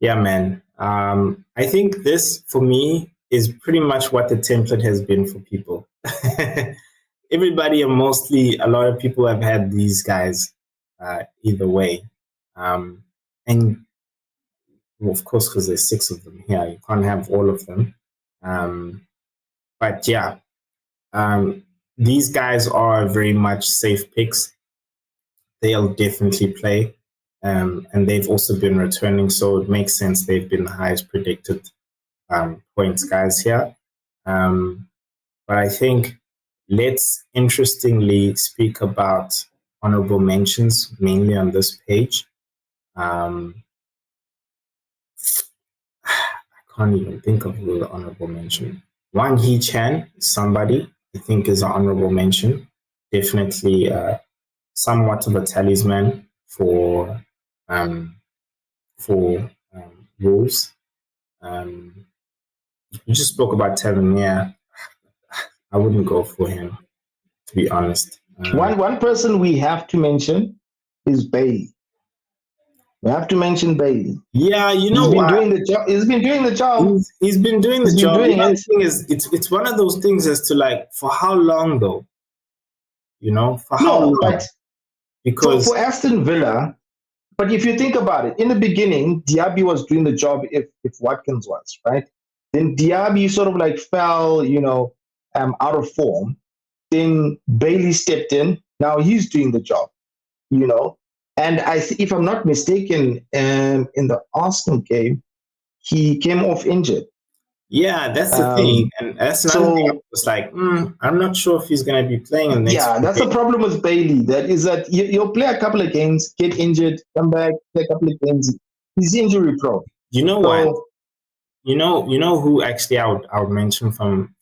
Yeah, man. I think this for me is pretty much what the template has been for people. Everybody, and mostly a lot of people have had these guys either way. And well, of course, because there's 6 of them here, you can't have all of them. But yeah, these guys are very much safe picks. They'll definitely play. And they've also been returning, so it makes sense they've been the highest predicted points guys here. But I think let's interestingly speak about honorable mentions, mainly on this page. I can't even think of who the honorable mention. Wang Hee Chan, somebody I think is an honorable mention. Definitely somewhat of a talisman for Wolves. You just spoke about Tavernier. I wouldn't go for him, to be honest. One person we have to mention is Bailey. We have to mention Bailey. Yeah, you know he's been what? doing the job. He's been doing the job. He's been doing the job. The thing is, it's one of those things as to like, for how long though? You know, for how long? But because for Aston Villa, but if you think about it, in the beginning, Diaby was doing the job if Watkins was, right? Then Diaby sort of like fell, out of form. Then Bailey stepped in. Now he's doing the job, And if I'm not mistaken, in the Arsenal game, he came off injured. Yeah, that's the thing. And that's another thing. I was like, I'm not sure if he's going to be playing in the next that's the problem with Bailey. That you'll play a couple of games, get injured, come back, play a couple of games. He's injury prone. You know what? You know who actually I would mention from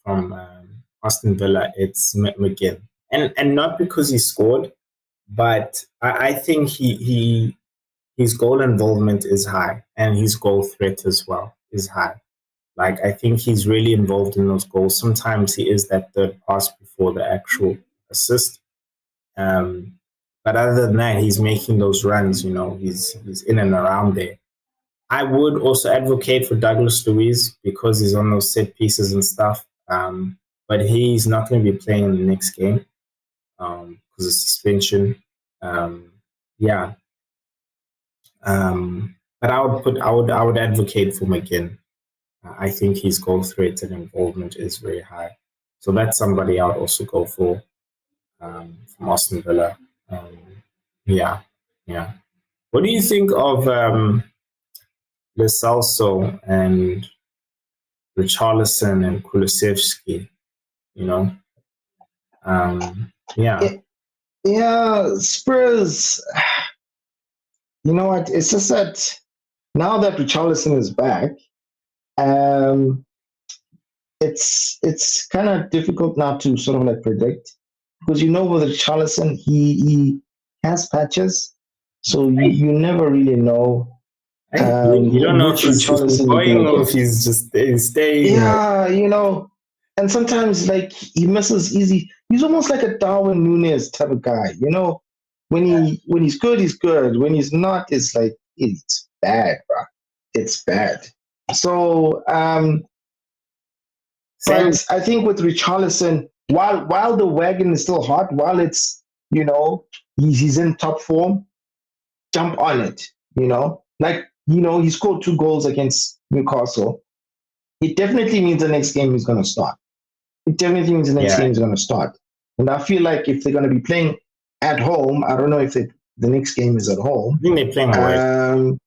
Aston Villa? It's McGinn, and not because he scored, but I think his goal involvement is high, and his goal threat as well is high. Like, I think he's really involved in those goals. Sometimes he is that third pass before the actual assist. But other than that, he's making those runs. He's in and around there. I would also advocate for Douglas Luiz because he's on those set pieces and stuff. But he's not going to be playing in the next game because of suspension. But I would advocate for McGinn. I think his goal threat and involvement is very high. So that's somebody I would also go for from Aston Villa. What do you think of Lo Celso and Richarlison and Kulusevski? Spurs. You know what? It's just that now that Richarlison is back, it's kind of difficult now to sort of like predict because with Richarlison he has patches, so you never really know. You don't know if he's going or if he's just staying. Yeah, and sometimes like he misses easy. He's almost like a Darwin Núñez type of guy. When he's good, he's good. When he's not, it's like it's bad, bro. It's bad. So, but I think with Richarlison, while the wagon is still hot, while it's he's in top form, jump on it. He scored 2 goals against Newcastle. It definitely means the next game is going to start. And I feel like if they're going to be playing at home, I don't know if the next game is at home. I think they're playing away.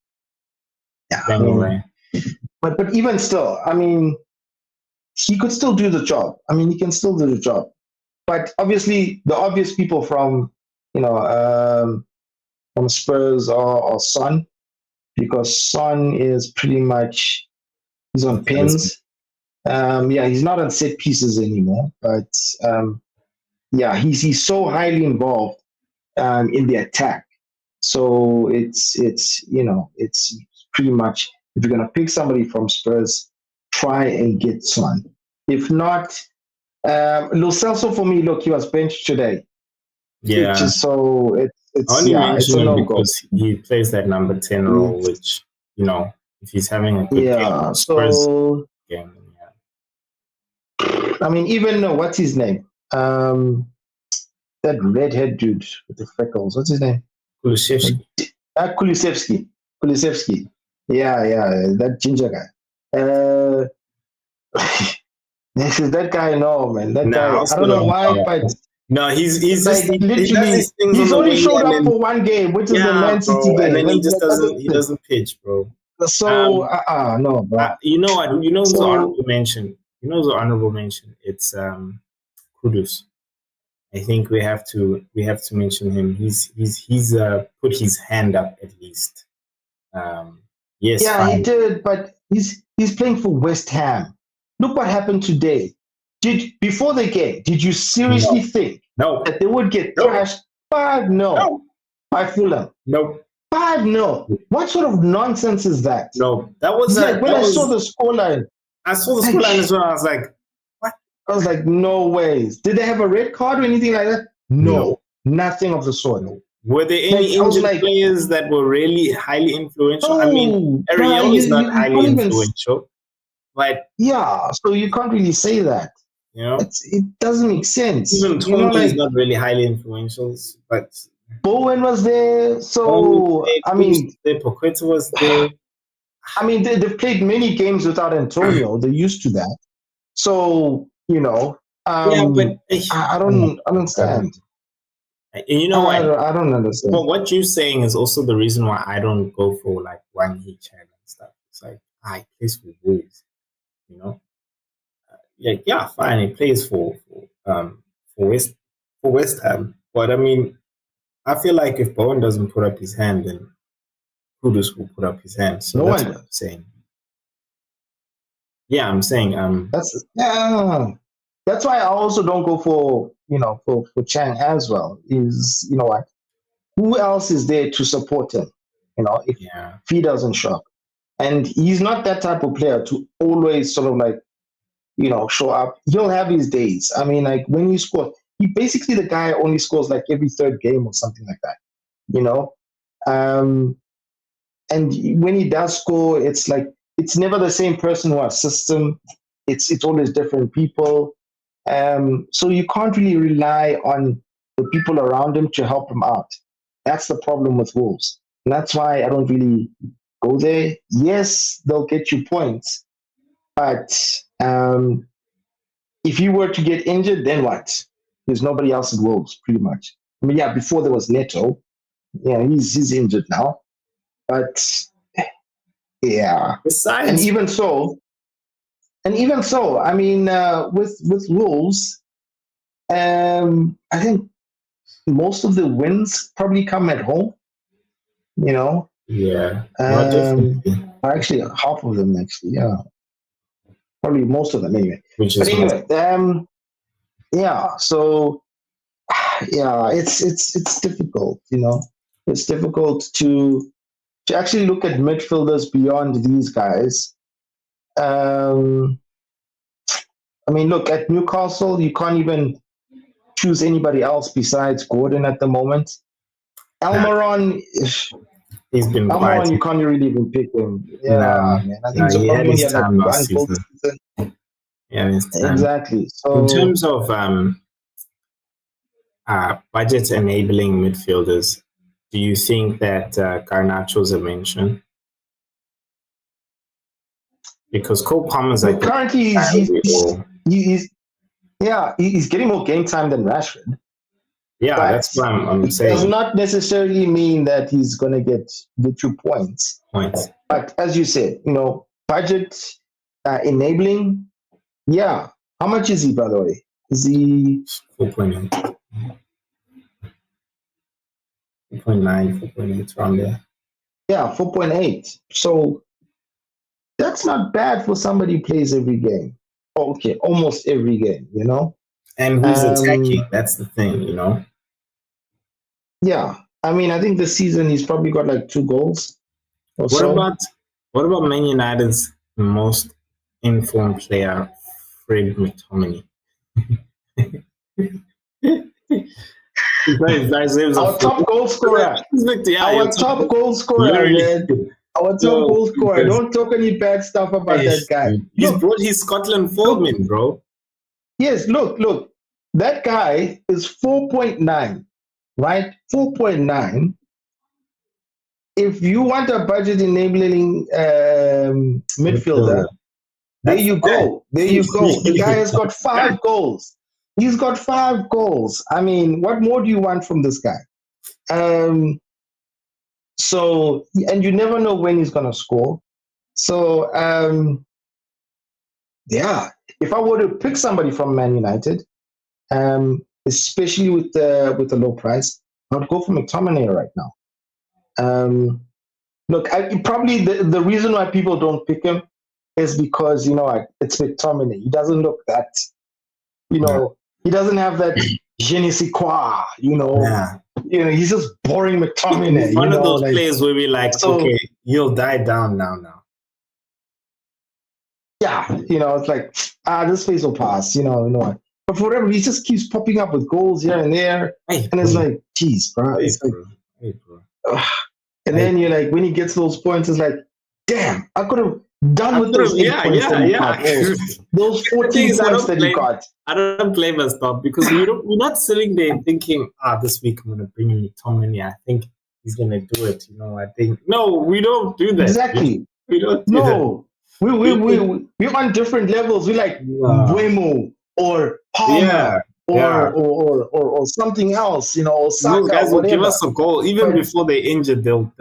Playing away. But even still, he could still do the job. He can still do the job. But obviously, the obvious people from Spurs are Son, because Son is pretty much he's on pins. He's not on set pieces anymore. But he's so highly involved in the attack. So it's pretty much, if you're going to pick somebody from Spurs, try and get Son. If not, Lo Celso for me, look, he was benched today. which Yeah. is so I only it's a mention him no go. because he plays that number 10 role, which, if he's having a good game, Yeah. Spurs So game, yeah. I mean, even what's his name? That redhead dude with the freckles. What's his name? Kulusevski. Kulusevski. Kulusevski. Yeah, yeah, that ginger guy. This is that guy. No, man, that Nah, I guy. I also don't know don't why, but know. No, he's just like he does literally, these things on he's the only wing showed and up then for one game, which is the yeah, Man City bro, and game. then he And just that's doesn't it. pitch, bro. So, Um, no, bro. you know what? You know who's the So, honorable mention? You know who's the honorable mention? It's Kudus. I think we have to mention him. He's put his hand up at least. Yes, yeah, he fine. did, but he's playing for West Ham. Look what happened today. Before the game, did you seriously No, think no, that they would get no, thrashed 5-0 no, by Fulham? no, 5-0. What sort of nonsense is that? no. That was It's like when that I saw was. the scoreline, I saw the like scoreline as well. I was like, what? I was like, no ways. Did they have a red card or anything like that? No, No, nothing of the sort. no. Were there Like any I was injured like, players that were really highly influential? I mean, no, bro, Ariel is not you highly can't even. influential, but Yeah, so you can't really say that. you know, It doesn't make sense. even Tony is Like not really highly influential. But Bowen was there, Tony was so there, Kudus was there, Poqueta was there. they've played many games without Antonio. They're used to that. So Yeah, but I oh my don't God. understand. And you know what? I don't understand. But what you're saying is also the reason why I don't go for like one heat channel and stuff. It's like I plays for Wolves, you know. Yeah, fine. He plays for West Ham, but I mean, I feel like if Bowen doesn't put up his hand, then Kudus will put up his hand. So No that's one what I'm does. saying. Yeah, I'm saying That's why I also don't go for for Chang as well. Is what? Who else is there to support him? If yeah, he doesn't show up, and he's not that type of player to always sort of like show up. He'll have his days. I mean, like when he scores, he basically the guy only scores like every third game or something like that. You know, um, and when he does score, it's like it's never the same person who assists him. It's always different people. So you can't really rely on the people around him to help him out. That's the problem with Wolves, and that's why I don't really go there. Yes, they'll get you points, but if you were to get injured, then what? There's nobody else at Wolves, pretty much. I mean, yeah, before there was Neto. Yeah, he's injured now, but yeah, and besides, even so, I mean, with Wolves, I think most of the wins probably come at home. You know, yeah, no, definitely, actually half of them actually, yeah, probably most of them anyway. which But is what. anyway, yeah. So yeah, it's difficult. It's difficult to actually look at midfielders beyond these guys. Um, I mean, look at Newcastle. You can't even choose anybody else besides Gordon at the moment. Nah, Almiron, he's been quiet. Almiron, you can't really even pick him. Nah, Yeah, man. I think nah, he had Zimbabwe he his had like time last one goal season. this season. He had his time. Exactly. In So terms of budget enabling midfielders, do you think that Garnacho's a mention? Because Cole Palmer's like look, the currently guy we all. he's yeah, he's getting more game time than Rashford, Yeah, that's but what I'm it does saying. not necessarily mean that he's going to get 2 points. Points. But as you said, budget enabling. Yeah. How much is he, by the way? Is he 4.8, 4.9, 4.8 around there. yeah, 4.8. So that's not bad for somebody who plays every game. Okay, almost every game. And who's Um, attacking? That's the thing. yeah. I mean, I think this season he's probably got like 2 goals or What so. about Man United's most informed player, Fred McTominay? Our top goal scorer. Our top goal scorer, man. Our top goal scorer. Don't talk any bad stuff about that guy. He's brought his Scotland form in, bro. Yes, look. That guy is 4.9, right? 4.9. If you want a budget enabling midfielder, there you go. The guy has got 5 goals. He's got 5 goals. I mean, what more do you want from this guy? So, and you never know when he's going to score. So, yeah, if I were to pick somebody from Man United, especially with the low price, I would go for McTominay right now. Look, probably the reason why people don't pick him is because, it's McTominay. He doesn't look that, he doesn't have that je ne sais quoi, he's just boring McTominay. One of those players where we're like, okay, you'll die down now. Yeah, it's like, this phase will pass, But for whatever, he just keeps popping up with goals here and there. And it's like, geez, bro. It's like, and then you're like, when he gets those points, it's like, damn, I could have done with those 8 points that he got. Those 14 points that he got. I don't blame us, Bob, because we're not sitting there thinking, this week I'm going to bring in McTominay. I think he's going to do it. No, we don't do that. Exactly. We don't do that. We're on different levels. We're like Buemo or Palmer or something else, or Saka. Those guys will give us a goal even before they're injured. They'll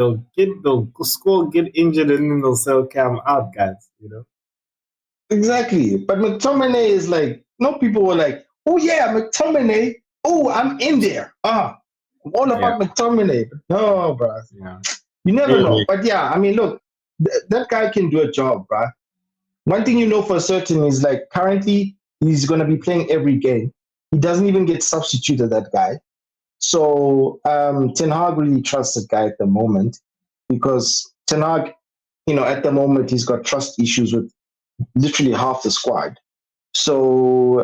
score, get injured, and then they'll say, "Okay, I'm out, guys." Exactly. But McTominay is like, people were like, "Oh yeah, McTominay. Oh, I'm in there. I'm all about McTominay." No, bro. Yeah. You never know. But yeah, I mean, look. That guy can do a job, bruh. One thing you know for certain is, like, currently he's going to be playing every game. He doesn't even get substituted, that guy. So Ten Hag really trusts that guy at the moment, because Ten Hag, at the moment he's got trust issues with literally half the squad. So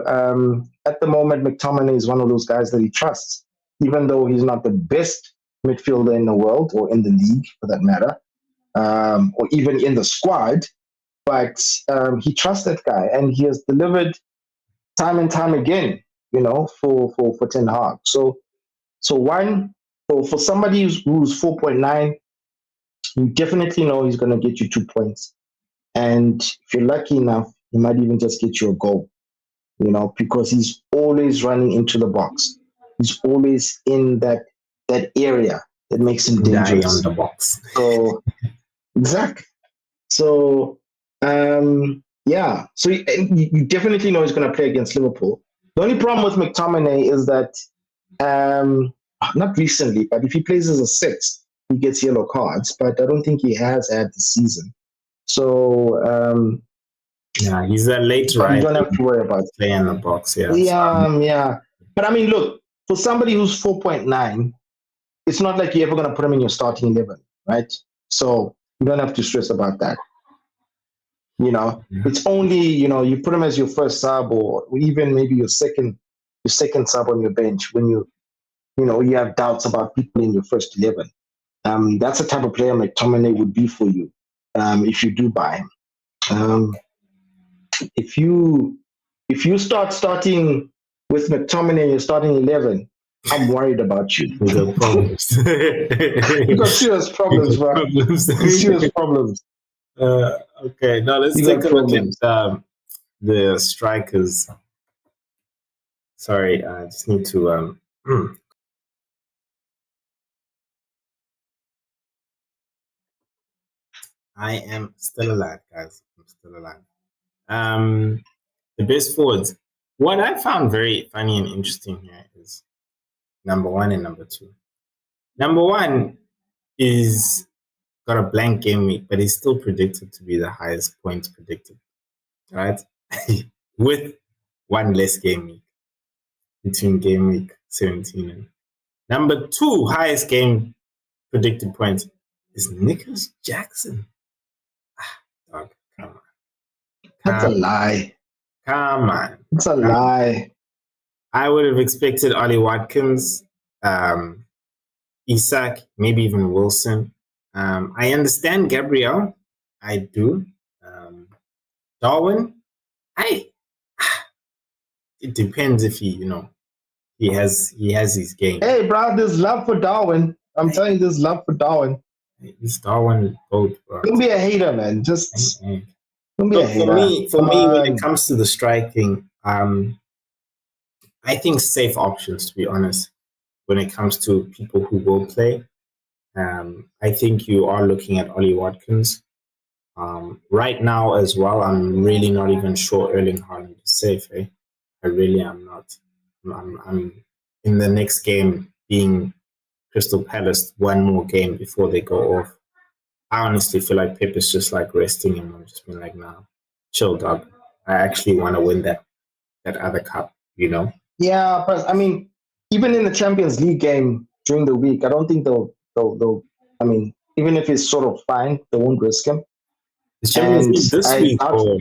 at the moment, McTominay is one of those guys that he trusts, even though he's not the best midfielder in the world or in the league for that matter. Or even in the squad, but he trusts that guy, and he has delivered time and time again, for Ten Hag. So for somebody who's 4.9, you definitely know he's going to get you 2 points, and if you're lucky enough, he might even just get you a goal, because he's always running into the box. He's always in that area that makes him dangerous. On the box. So. Exactly. So, yeah. So you definitely know he's going to play against Liverpool. The only problem with McTominay is that, not recently, but if he plays as a 6, he gets yellow cards. But I don't think he has had this season. So, he's a late rider. You don't have to worry about playing in the box. Yeah. But I mean, look, for somebody who's 4.9, it's not like you're ever going to put him in your starting 11, right? So. You don't have to stress about that. It's only, you put him as your first sub, or even maybe your second sub on your bench when you have doubts about people in your first 11. That's the type of player McTominay would be for you, if you do buy him. If you start starting with McTominay in your starting 11, I'm worried about you. You got problems. You got serious problems, bro. Serious problems. Okay, now let's take a look at the strikers. Sorry, I just need to. I am still alive, guys. I'm still alive. The best forwards. What I found very funny and interesting here is number 1 and number 2. Number 1 is got a blank game week, but he's still predicted to be the highest points predicted, right? With 1 less game week between game week 17 and number 2 highest game predicted points is Nicholas Jackson. Dog, come on. That's a lie. Come on. It's a lie. I would have expected Ollie Watkins. Isak, maybe even Wilson. I understand Gabriel. I do. Darwin, I. It depends if he has his game. Hey, bro, there's love for Darwin. I'm telling you, there's love for Darwin. It's Darwin both, bro. Don't be a hater, man. Just don't be a Look, for hater. me, for Come me, when it on. comes to the striking, I think safe options. To be honest, when it comes to people who will play, I think you are looking at Ollie Watkins. Right now as well, I'm really not even sure Erling Haaland is safe. Eh? I really am not. I'm in the next game being Crystal Palace, one more game before they go off. I honestly feel like Pep is just like resting him. I'm just being like, nah, chill, dog. I actually want to win that other cup. Yeah, but I mean, even in the Champions League game during the week, I don't think they'll. I mean, even if it's sort of fine, they won't risk him. The Champions And League this I week, doubt. or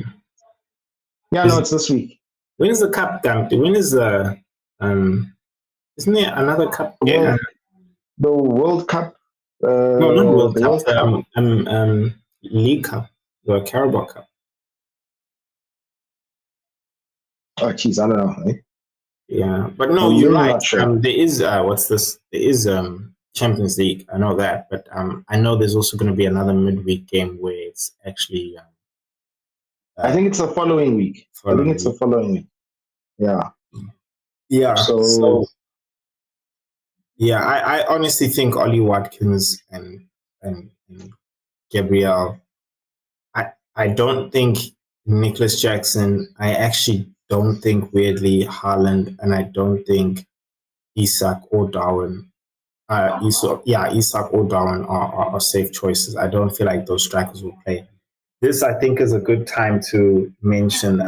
Yeah, no, is it's this week. when is the cup done? When is the Isn't there another cup game? Well, the World Cup. No, not World The Cup. World Cup. League Cup, the Carabao Cup. Oh, geez, I don't know. Right? Yeah, but no, I'm you're really right. not sure. There is what's this? There is Champions League. I know that, but I know there's also going to be another midweek game where it's actually. I think it's the following week. I think it's the Week. following week. Yeah. Yeah. So yeah, I honestly think Ollie Watkins and Gabriel. I don't think Nicholas Jackson. I actually don't think weirdly Haaland, and I don't think Isak or Darwin. Isak or Darwin are safe choices. I don't feel like those strikers will play. This, I think, is a good time to mention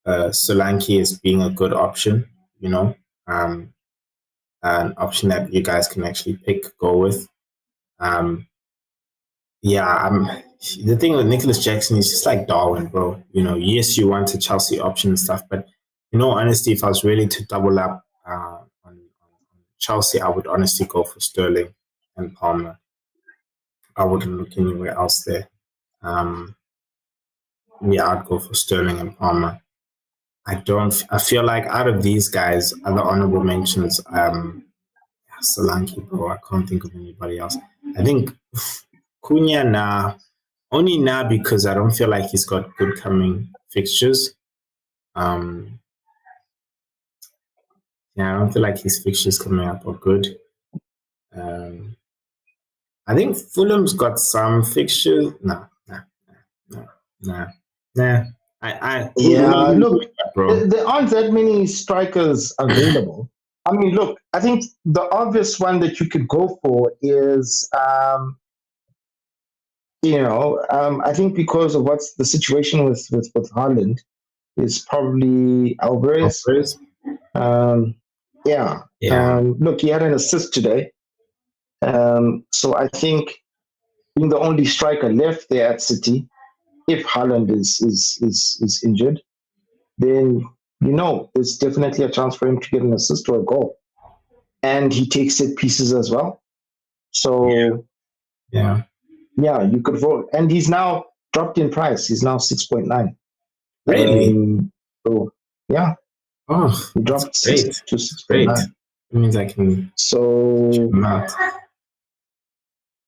Solanke as being a good option. Um, an option that you guys can actually go with. The thing with Nicholas Jackson is just like Darwin, bro. Yes, you want a Chelsea option and stuff, but honestly, if I was really to double up on Chelsea, I would honestly go for Sterling and Palmer. I wouldn't look anywhere else there. I'd go for Sterling and Palmer. I feel like out of these guys, other honorable mentions, Solanke, bro. I can't think of anybody else. I think Cunha, nah. Only now because I don't feel like he's got good coming fixtures. I don't feel like his fixtures coming up are good. I think Fulham's got some fixtures. Nah. yeah, look, bro. there aren't that many strikers available. I mean, look, I think the obvious one that you could go for is, I think because of what's the situation with Haaland, is probably Alvarez. Yeah. Look, he had an assist today. So I think being the only striker left there at City, if Haaland is injured, then there's definitely a chance for him to get an assist or a goal. And he takes set pieces as well. So yeah, you could vote. And he's now dropped in price. He's now 6.9. Really? So yeah. Oh, he dropped to 6.9. That means I can. So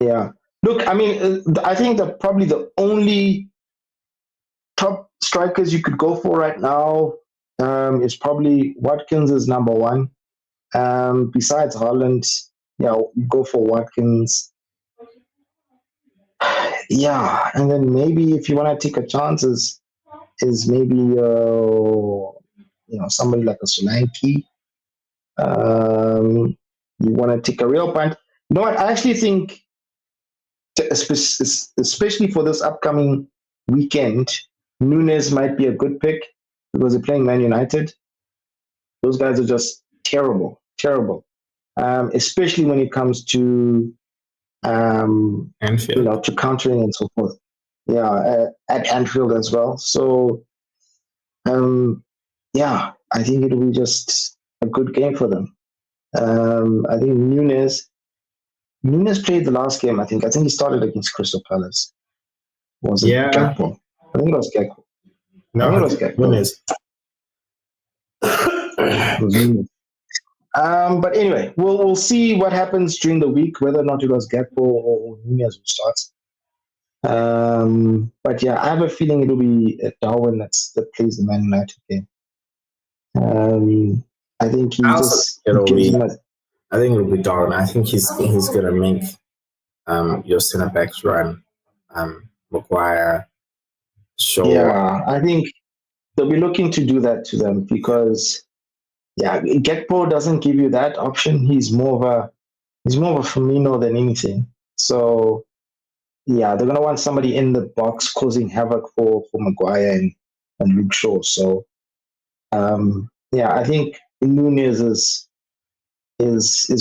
yeah. Look, I mean, I think that probably the only top strikers you could go for right now is probably Watkins is number one. Besides Haaland, go for Watkins. Yeah, and then maybe if you want to take a chance is maybe somebody like a Solanke. You want to take a real punt. You know what? I actually think, especially for this upcoming weekend, Nunes might be a good pick because they're playing Man United. Those guys are just terrible, especially when it comes to Anfield. to countering and so forth. Yeah, at Anfield as well. So, I think it'll be just a good game for them. I think Nunes played the last game. I think he started against Crystal Palace. Was it Yeah, Gakpo? I think it was Gakpo. I think it no, was Gakpo. Nunes. It was Nunes. But anyway, we'll see what happens during the week, whether or not it was Gakpo or Nunez who starts. But yeah, I have a feeling it'll be Darwin that plays the Man United game. I think I also think he it'll gives be. him a I think it'll be Darwin. I think he's gonna make your centre backs run. Maguire, Shaw. yeah. I think they'll be looking to do that to them because yeah, Gakpo doesn't give you that option. He's more of a Firmino than anything. So yeah, they're gonna want somebody in the box causing havoc for Maguire and Luke Shaw. So yeah, I think Nunez is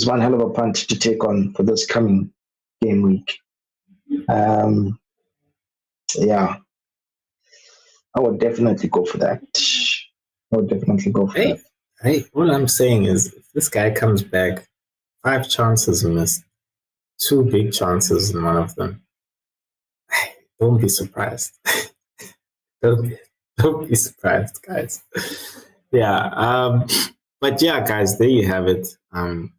one hell of a punt to take on for this coming game week. Um, yeah, I would definitely go for that. I would definitely go for Hey, that. hey, what I'm saying is, if this guy comes back, 5 chances missed, 2 big chances in one of them. Don't be surprised. don't, be, don't be surprised, guys. Yeah. But yeah, guys, there you have it. Honestly.